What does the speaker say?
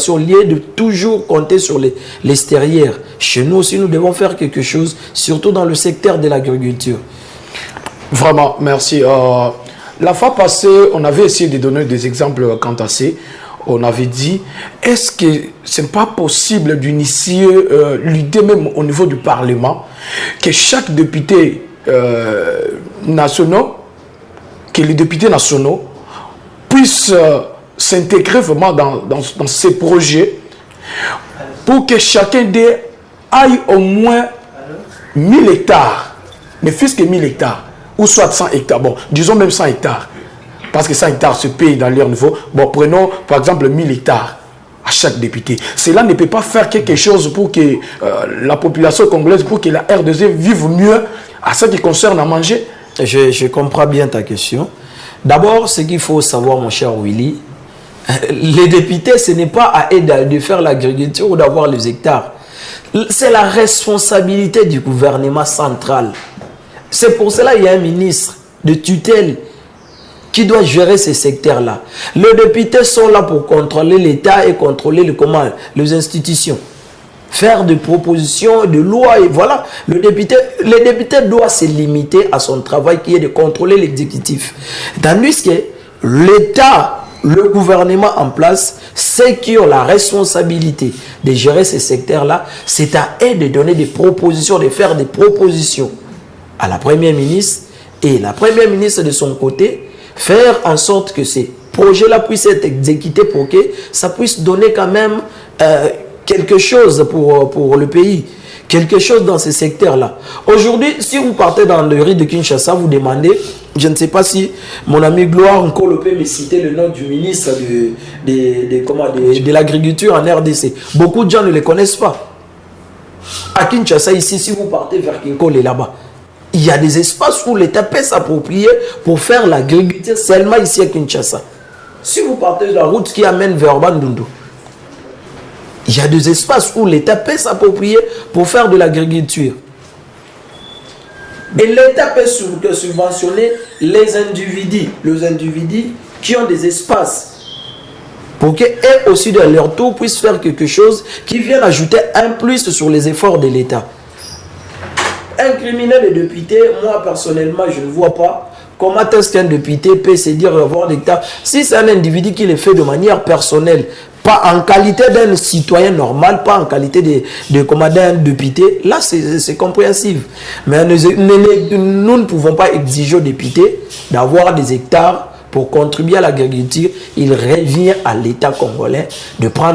au lieu de toujours compter sur l'extérieur. Chez nous aussi, nous devons faire quelque chose, surtout dans le secteur de l'agriculture. Vraiment, merci. La fois passée, on avait essayé de donner des exemples quant à ça. On avait dit, est-ce que ce n'est pas possible d'initier l'idée même au niveau du Parlement, que chaque député nationaux, que les députés nationaux puissent s'intégrer vraiment dans ces projets pour que chacun d'eux aille au moins 1000 hectares, ne fût-ce que 1000 hectares, ou soit 100 hectares, bon, disons même 100 hectares, parce que 100 hectares se payent dans leur niveau. Bon, prenons par exemple 1000 hectares à chaque député. Cela ne peut pas faire quelque chose pour que la population congolaise, pour que la RDC vive mieux à ce qui concerne à manger. Je comprends bien ta question. D'abord, ce qu'il faut savoir, mon cher Willy, les députés, ce n'est pas à eux de faire l'agriculture ou d'avoir les hectares. C'est la responsabilité du gouvernement central. C'est pour cela qu'il y a un ministre de tutelle qui doit gérer ces secteurs-là. Les députés sont là pour contrôler l'État et contrôler les institutions. Faire des propositions, de lois, et voilà. Le député doit se limiter à son travail qui est de contrôler l'exécutif. Tandis que l'État, le gouvernement en place, ceux qui ont la responsabilité de gérer ces secteurs-là, c'est à eux de donner des propositions, de faire des propositions à la première ministre, et la première ministre de son côté, faire en sorte que ces projets-là puissent être exécutés pour que ça puisse donner quand même quelque chose pour le pays, quelque chose dans ces secteurs-là. Aujourd'hui, si vous partez dans le riz de Kinshasa, vous demandez, je ne sais pas si mon ami Gloire Nkolo peut me citer le nom du ministre de l'agriculture en RDC. Beaucoup de gens ne le connaissent pas. À Kinshasa, ici, si vous partez vers Kinkole là-bas, il y a des espaces où l'État peut s'approprier pour faire l'agriculture seulement ici à Kinshasa. Si vous partez de la route qui amène vers Bandundu, il y a des espaces où l'État peut s'approprier pour faire de l'agriculture. Et l'État peut subventionner les individus qui ont des espaces pour qu'eux aussi de leur tour puissent faire quelque chose qui vienne ajouter un plus sur les efforts de l'État. Un criminel et député, moi personnellement, je ne vois pas comment est-ce qu'un député peut se dire avoir l'État. Si c'est un individu qui le fait de manière personnelle, pas en qualité d'un citoyen normal, pas en qualité d'un député, là c'est compréhensible. Mais nous ne pouvons pas exiger aux députés d'avoir des hectares pour contribuer à l'agriculture. Il revient à l'État congolais de prendre